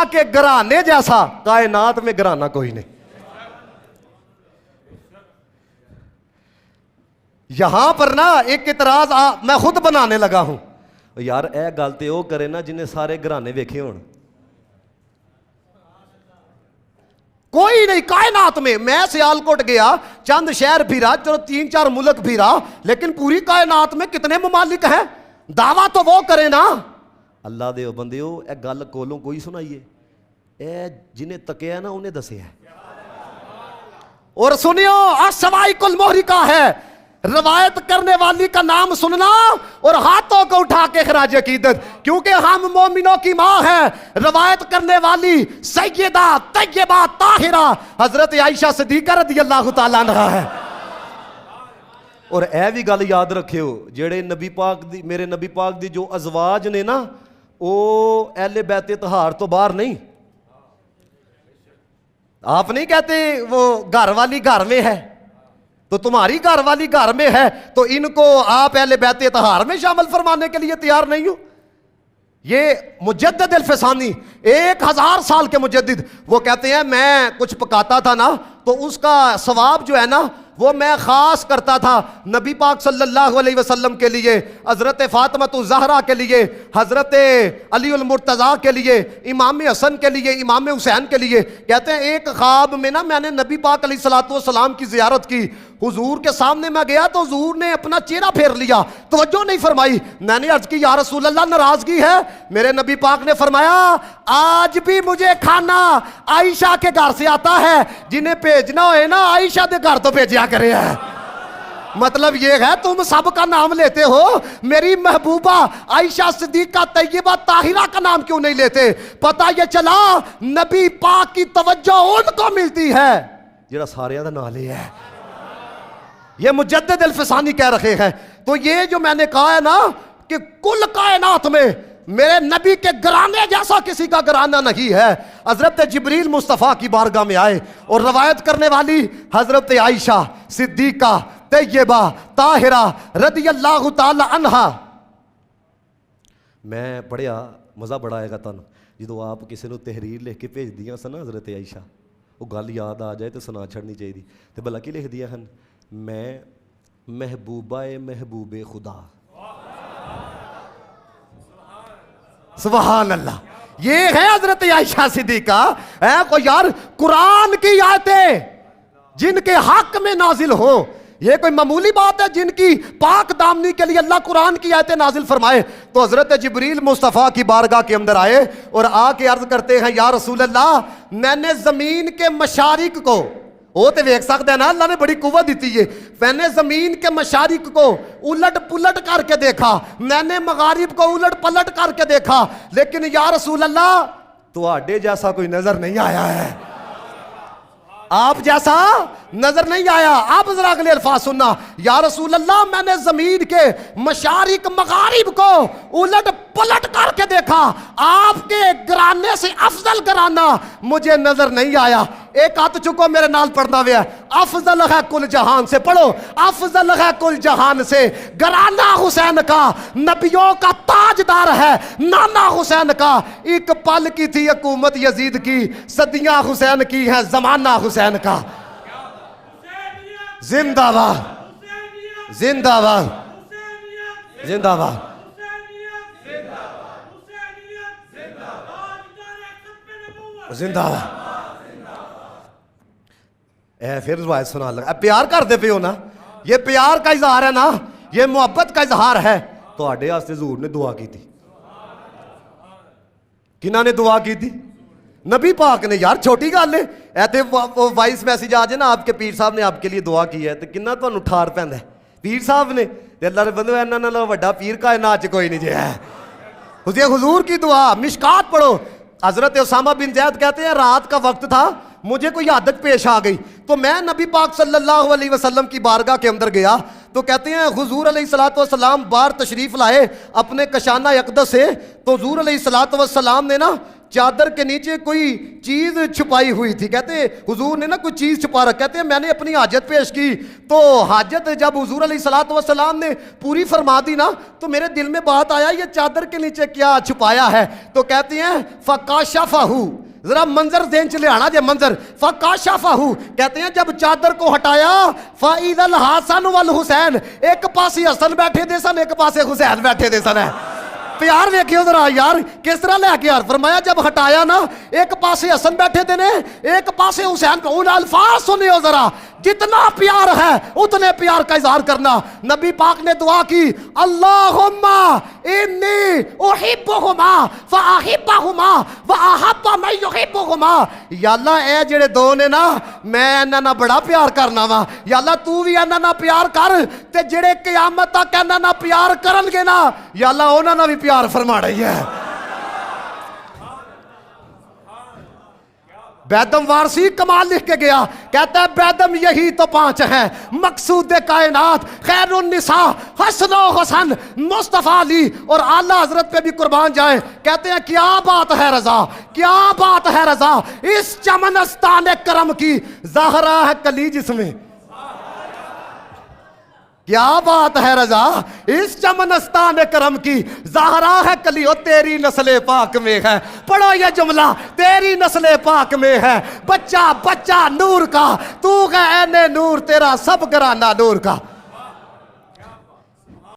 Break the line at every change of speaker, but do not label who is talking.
के घराने जैसा कायनात में घराना कोई नहीं। यहां पर ना एक इतराज मैं खुद बनाने लगा हूं, यार ए गल ते वो करे ना जिन्हें सारे घराने वेखे होण। कोई नहीं कायनात में। मैं सियालकोट गया, चंद शहर फिरा, चलो 3-4 मुल्क फिरा, लेकिन पूरी कायनात में कितने ममालिक हैं? दावा तो वो करे ना। अल्लाह दे बंदिओ ए गल कोलों कोई सुनाइए, ए जिन्हें तकिया ना उन्हें दसे है। और सुनियो अस्सवाइकुल मोहरिका है, रवायत करने वाली का नाम सुनना और हाथों को उठा के खराज अकीदत, क्योंकि हम मोमिनों की मां है। रवायत करने वाली सैयदा तैयबा ताहिरा हजरत आयशा सिद्दीका रज़ियल्लाहु ताला अन्हा है। और ए भी गल याद रखियो, जेड़े नबी पाक दी, मेरे नबी पाक दी जो अजवाज ने ना, वो अहले बैत तहार तो बाहर नहीं। आप नहीं कहते वो घर वाली घर में है, तो तुम्हारी घर वाली घर में है, तो इनको आप अहले बैत तहार में शामिल फरमाने के लिए तैयार नहीं हो। ये मुजद्दिद अल-फसानी 1000 साल के मुजद्दिद, वो कहते हैं मैं कुछ पकाता था ना, तो उसका सवाब जो है ना वो मैं खास करता था नबी पाक सल्लल्लाहु अलैहि वसल्लम के लिए, हजरत फातिमा ज़हरा के लिए, हजरत अली उल मुर्तज़ा के लिए, इमाम हसन के लिए, इमाम हुसैन के लिए। कहते हैं एक ख्वाब में ना मैंने नबी पाक अलैहिस्सलातु वस्सलाम की ज़ियारत की, हुजूर के सामने मैं गया तो हुजूर ने अपना चेहरा फेर लिया, तवज्जो नहीं फरमाई। मैंने अर्ज की या रसूल अल्लाह नाराजगी है? मेरे नबी पाक ने फरमाया आज भी मुझे खाना आयशा के घर से आता है, जिन्हें भेजना हो ना आयशा के घर तो भेजा करे है। मतलब ये है तुम सबका नाम लेते हो, मेरी महबूबा आयशा सिद्दीका तैयबा ताहिरा का नाम क्यों नहीं लेते? पता ये चला नबी पाक की तवज्जो उनको मिलती है जेड़ा सारे दा नाम ले है। ये मुजद्दिद अल-फसानी कह रहे हैं। तो ये जो मैंने कहा है ना कि कुल कायनात में मेरे नबी के घराने जैसा किसी का घराना नहीं है। हजरत जिब्रील मुस्तफ़ा की बारगाह में आए और रवायत करने वाली हजरत आयशा सिद्दीका तैयबा ताहिरा रज़ियल्लाहु ताला अन्हा। मैं पढ़िया मज़ा बड़ा आएगा तुहानू जो आप किसी को तहरीर लिख के भेज दियां सन हजरत आयशा, वो गल याद आ जाए तो सुना छड़नी चाहिए। तो भला की लिख दिया हन, मैं महबूबा महबूबे खुदा। सुभान अल्लाह, ये है हजरत आयशा सिद्दीका है। को यार कुरान की आयतें जिनके हक में नाजिल हो, ये कोई मामूली बात है? जिनकी पाक दामनी के लिए अल्लाह कुरान की आयतें नाजिल फरमाए। तो हजरत जिब्रील मुस्तफ़ा की बारगाह के अंदर आए और आके अर्ज करते हैं या रसूल अल्लाह, मैंने जमीन के मशारिक को, वो तो वेख सकते हैं ना, अल्लाह ने बड़ी कुव्वत दी है, मैंने जमीन के मशारिक को उलट पुलट करके देखा, मैंने मगारिब को उलट पलट करके देखा, लेकिन या रसूल अल्लाह तुहाडे जैसा कोई नजर नहीं आया है, आप जैसा नजर नहीं आया। आप जरा अगले अल्फाज सुनना, या रसूल अल्लाह मैंने जमीन के मशारिक मगारिब को उलट पलट करके देखा, आपके घराने से अफजल घराना मुझे नजर नहीं आया। एक हाथ चुको मेरे नाल पढ़ना हुआ, अफजल है कुल जहान से, पढ़ो, अफजल है कुल जहान से, घराना हुसैन का नबियों का ताजदार है, नाना हुसैन का। एक पल की थी हुकूमत यजीद की, सदियां हुसैन की है जमाना हुसैन का। जिंदाबाद जिंदाबाद जिंदाबाद। जिंदाबाद। फिर रिवायत सुना लगा, प्यार करते पे हो ना, ये प्यार का इजहार है ना, ये मोहब्बत का इजहार है। तो आड़े वास्ते हजूर ने दुआ की थी, किन्ना ने दुआ की थी? नबी पाक ने। यार छोटी गल है, ऐसे वॉइस मैसेज आ जाए ना आपके पीर साहब ने आपके लिए दुआ की है, तो किन्ना तुहानू ठार पैंदा है पीर साहब ने। ते अल्लाह ने बंदे इन्हां नालों वड्डा पीर कायनात च कोई नहीं जे है। हुजूर की दुआ मिशकात पढ़ो। हजरत उसामा बिन ज़ैद कहते हैं रात का वक्त था, मुझे कोई आदत पेश आ गई, तो मैं नबी पाक सल्लल्लाहु अलैहि वसल्लम की बारगाह के अंदर गया। तो कहते हैं हुजूर अलैहिस्सलातु वस्सलाम बाहर तशरीफ लाए अपने कशाना यकदस से, तो हुजूर अलैहिस्सलातु वस्सलाम ने ना चादर के नीचे कोई चीज छुपाई हुई थी। कहते हुजूर ने ना कोई चीज छुपा रखा। कहते हैं मैंने अपनी हाजत पेश की, तो हाजत जब हुजूर अलैहिस्सलातु वस्सलाम ने पूरी फरमा दी ना, तो मेरे दिल में बात आया ये चादर के नीचे क्या छुपाया है। तो कहते हैं फकाशफहू, जरा मंजर देन चले आना जे मंजर, फकाशफहू कहते हैं जब चादर को हटाया फाइदल हसन वल हुसैन, एक पासे हसन बैठे दे सन, एक पासे हुसैन बैठे दे सन। है प्यार देखियो जरा यार किस तरह लेके यार फरमाया जब हटाया ना, एक पासे हसन बैठे थे ने, एक पासे हुसैन। को उन अल्फाज सुनियो जरा, जितना प्यार है उतने प्यार का इजहार करना। नबी पाक ने दुआ की, अल्लाहुम्मा इन्नी उहिब्बुहुमा व अहिब्बुहुमा व अहब्बु मन युहिब्बुहुमा। या अल्लाह ए जेड़े दो ने ना, मैं इन्हां नाल बड़ा प्यार करना वा। या अल्लाह तू भी इन्हां नाल प्यार कर, ते जेड़े क़यामत तक इन्हां नाल प्यार करनगे ना, या अल्लाह उन्हां नाल भी प्यार फरमा रही है। बैदम वारसी कमाल लिख के गया, कहता है बैदम यही तो 5 हैं, मकसूद कायनात, खैरुन निसा, हसनो हसन, मुस्तफ़ा अली और आला हजरत पे भी कुर्बान जाए। कहते हैं क्या बात है रजा, क्या बात है रजा, इस चमनस्तान करम की ज़हरा है कली जिसमें। क्या बात है रजा, इस चमनस्तान करम की ज़हरा है कली, ओ तेरी नस्ले पाक में है। पढ़ो ये जुमला, तेरी नस्ले पाक में है, बच्चा बच्चा नूर का, तू है ऐने नूर, तेरा सब घराना नूर का।